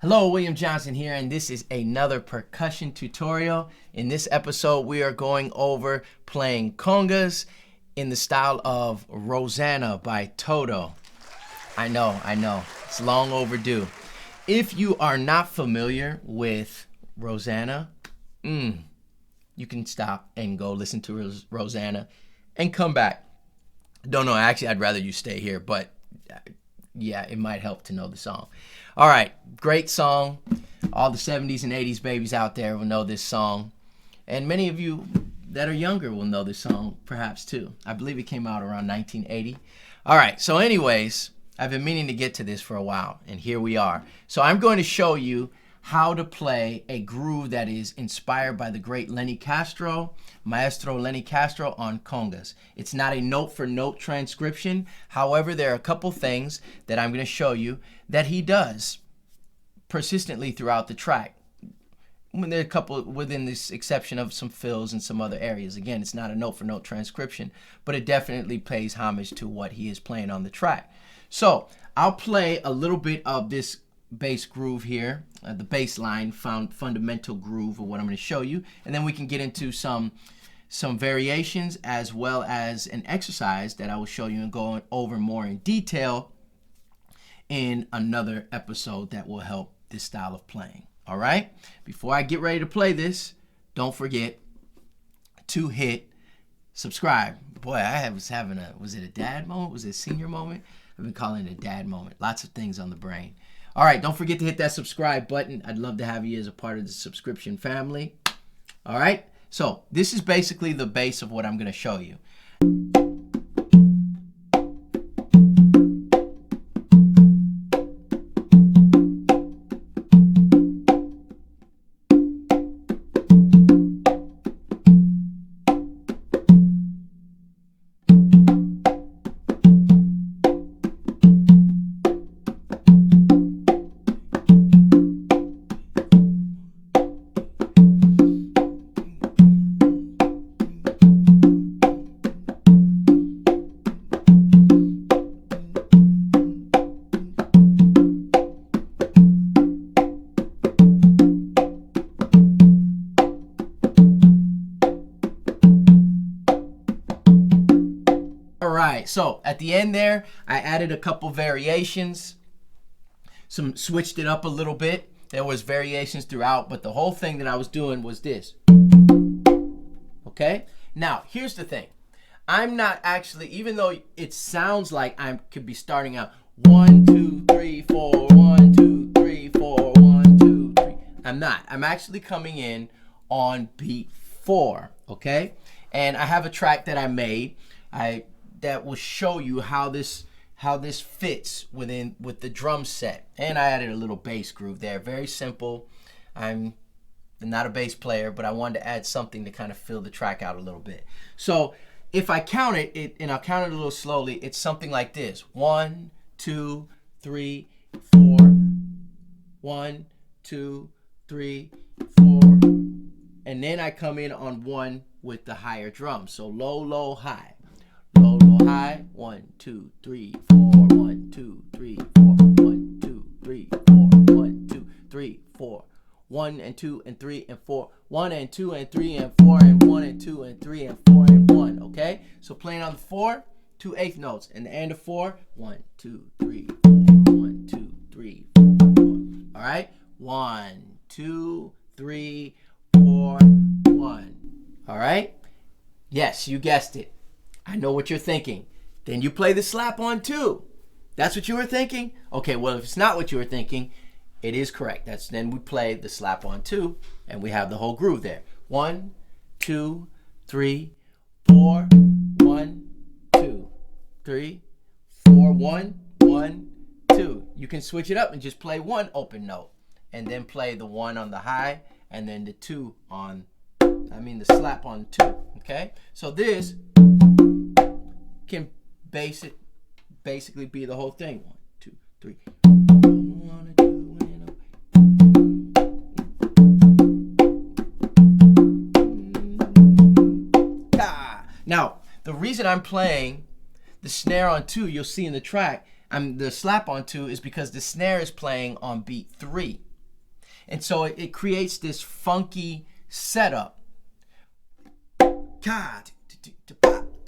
Hello, William Johnson here, and this is another percussion tutorial. In this episode, we are going over playing congas in the style of Rosanna by Toto. I know, it's long overdue. If you are not familiar with Rosanna, you can stop and go listen to Rosanna and come back. Don't know, actually, I'd rather you stay here, but yeah, it might help to know the song. All right, great song. All the 70s and 80s babies out there will know this song. And many of you that are younger will know this song perhaps too. I believe it came out around 1980. All right, so anyways, I've been meaning to get to this for a while, and here we are. So I'm going to show you how to play a groove that is inspired by the great Maestro Lenny Castro on congas. It's not a note-for-note transcription. However, there are a couple things that I'm going to show you that he does persistently throughout the track. There are a couple within this exception of some fills and some other areas. Again, it's not a note-for-note transcription, but it definitely pays homage to what he is playing on the track. So I'll play a little bit of this bass groove here, the bass line fundamental groove of what I'm going to show you, and then we can get into some variations as well as an exercise that I will show you and go over more in detail in another episode that will help this style of playing. All right, before I get ready to play this, don't forget to hit subscribe. Boy, was it a dad moment? Was it a senior moment? I've been calling it a dad moment. Lots of things on the brain. All right, don't forget to hit that subscribe button. I'd love to have you as a part of the subscription family. All right, so this is basically the base of what I'm going to show you. Alright, so at the end there, I added a couple variations, switched it up a little bit. There was variations throughout, but the whole thing that I was doing was this. Okay? Now, here's the thing. I'm not actually, even though it sounds like I could be starting out 1, 2, 3, 4, 1, 2, 3, 4, 1, 2, 3. I'm not. I'm actually coming in on beat 4, okay? And I have a track that I made. That will show you how this fits with the drum set. And I added a little bass groove there. Very simple. I'm not a bass player, but I wanted to add something to kind of fill the track out a little bit. So if I count it, and I'll count it a little slowly, it's something like this. 1, 2, 3, 4. 1, 2, 3, 4. And then I come in on 1 with the higher drum. So low, low, high. Low, low, high. 1, 2, 3, 4. 1, 2, 3, 4. 1, 2, 3, 4. 1, 2, 3, 4. 1 and 2 and 3 and 4. 1 and 2 and 3 and 4 and 1 and 2 and 3 and 4 and 1. Okay? So playing on the 4, 2 eighth notes. And the end of 4, 1, 2, 3, 4. 1, 2, 3, 4. All right? 1, 2, 3, 4, 1. All right? Yes, you guessed it. I know what you're thinking. Then you play the slap on 2. That's what you were thinking? Okay, well, if it's not what you were thinking, it is correct. Then we play the slap on 2, and we have the whole groove there. 1, 2, 3, 4. 1, 2, 3, 4. 1, 1, 2. You can switch it up and just play 1 open note, and then play the 1 on the high, and then the 2 on, the slap on 2. Okay? So this can basically be the whole thing. 1, 2, 3. Now, the reason I'm playing the snare on 2, you'll see in the track, the slap on 2 is because the snare is playing on beat 3. And so it creates this funky setup.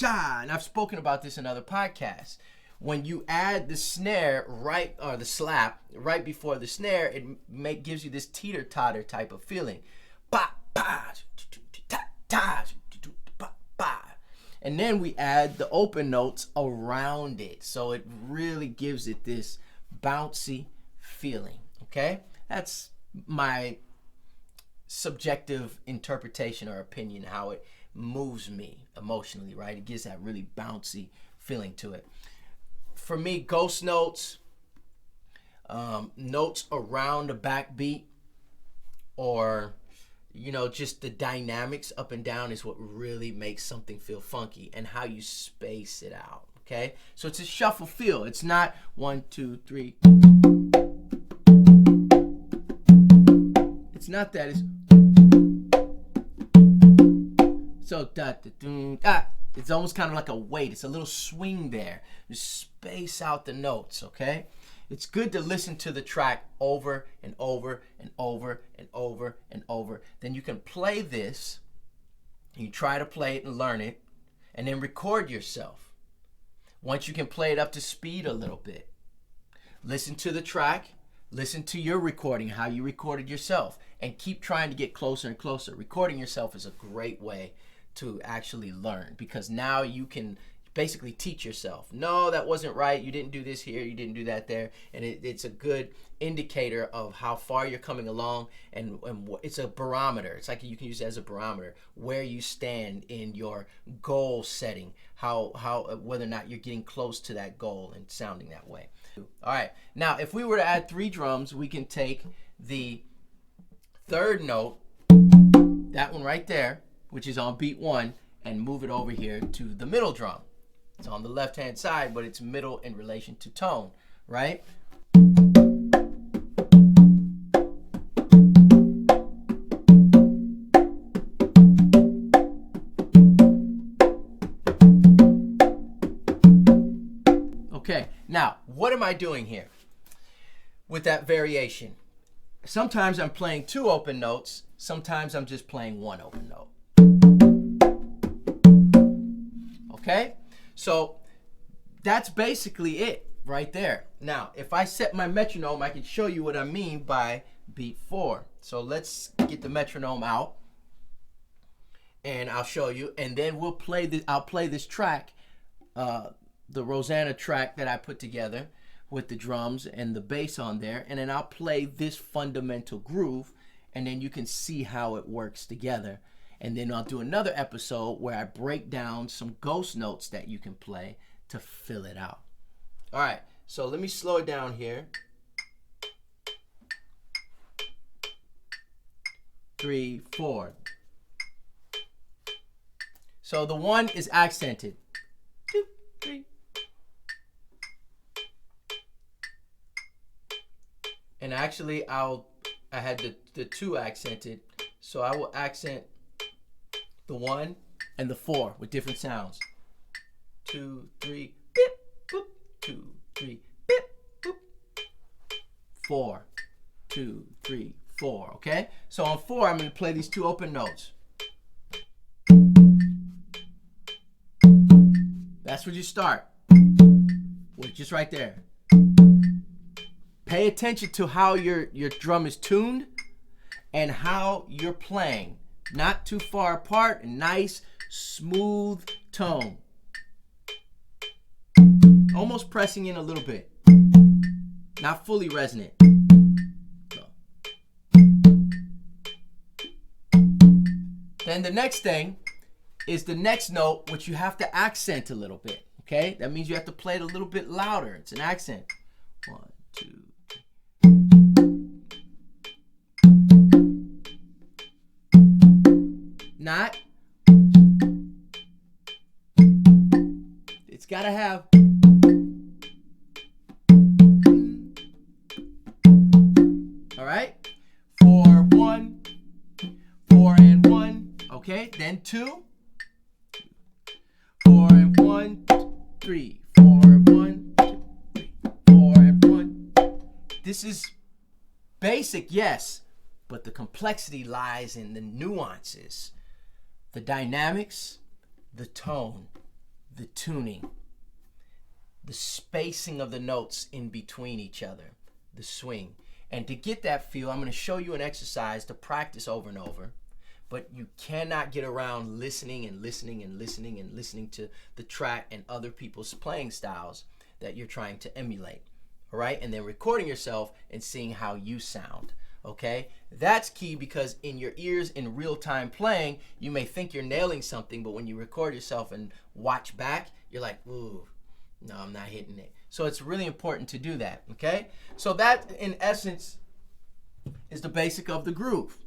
And I've spoken about this in other podcasts. When you add the snare or the slap right before the snare, it gives you this teeter-totter type of feeling. And then we add the open notes around it, so it really gives it this bouncy feeling. Okay, that's my subjective interpretation or opinion, how it moves me emotionally, right? It gives that really bouncy feeling to it. For me, ghost notes, notes around the backbeat, or just the dynamics up and down is what really makes something feel funky, and how you space it out. Okay, so it's a shuffle feel. It's not 1, 2, 3. It's not that. It's so it's almost kind of like a weight. It's a little swing there. Just space out the notes. Okay. It's good to listen to the track over and over and over and over and over. Then you can play this. You try to play it and learn it, and then record yourself. Once you can play it up to speed a little bit, listen to the track, listen to your recording, how you recorded yourself, and keep trying to get closer and closer. Recording yourself is a great way to actually learn, because now you can basically teach yourself. No, that wasn't right. You didn't do this here. You didn't do that there. And it's a good indicator of how far you're coming along, and it's a barometer. It's like you can use it as a barometer, where you stand in your goal setting, how whether or not you're getting close to that goal and sounding that way. All right. Now, if we were to add 3 drums, we can take the third note, that one right there, which is on beat 1, and move it over here to the middle drum. It's on the left-hand side, but it's middle in relation to tone, right? Okay, now, what am I doing here with that variation? Sometimes I'm playing 2 open notes. Sometimes I'm just playing 1 open note. Okay? So that's basically it right there. Now, if I set my metronome, I can show you what I mean by beat 4. So let's get the metronome out, and I'll show you, and then we'll play this. I'll play this track, the Rosanna track that I put together with the drums and the bass on there, and then I'll play this fundamental groove, and then you can see how it works together. And then I'll do another episode where I break down some ghost notes that you can play to fill it out. All right, so let me slow it down here. 3, 4. So the 1 is accented. 2, 3. And actually, I had the 2 accented, so I will accent the 1 and the 4 with different sounds. 2, 3, bip, boop. 2, 3, bip, boop. 4, 2, 3, 4. Okay? So on 4, I'm going to play these 2 open notes. That's where you start. Well, just right there. Pay attention to how your drum is tuned and how you're playing. Not too far apart, nice, smooth tone. Almost pressing in a little bit. Not fully resonant. So. Then the next thing is the next note, which you have to accent a little bit. Okay? That means you have to play it a little bit louder. It's an accent. 1, 2, 3. Not. It's got to have. All right? 4, 1. 4 and 1. Okay? Then 2. 4 and 1. 3. 4 and 1. 2, 3. 4 and 1. This is basic, yes, But the complexity lies in the nuances, the dynamics, the tone, the tuning, the spacing of the notes in between each other, the swing. And to get that feel, I'm going to show you an exercise to practice over and over. But you cannot get around listening and listening and listening and listening to the track and other people's playing styles that you're trying to emulate. All right? And then recording yourself and seeing how you sound. Okay? That's key, because in your ears in real time playing, you may think you're nailing something, but when you record yourself and watch back, you're like, ooh, no, I'm not hitting it. So it's really important to do that. Okay? So that, in essence, is the basic of the groove.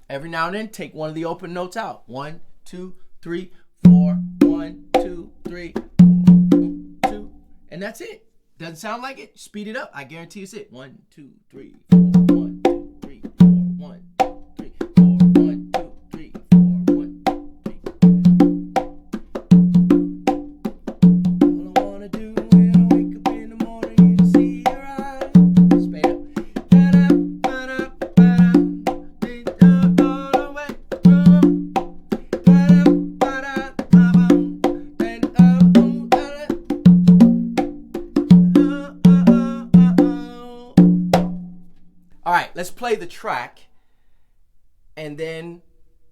Every now and then, take one of the open notes out. 1, 2, 3, 4. 1, 2, 3, 4, 2. And that's it. Doesn't sound like it? Speed it up. I guarantee it's it. 1, 2, 3, 4. 1, 2, 3, 4. 1, 2, 3, 4. 1, 2, 3, 4. 1, 2, 3. All I wanna do when I wake up in the morning is see your eyes. Speed up. All right, let's play the track, and then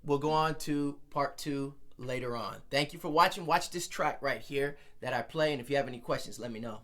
we'll go on to part 2 later on. Thank you for watching. Watch this track right here that I play, and if you have any questions, let me know.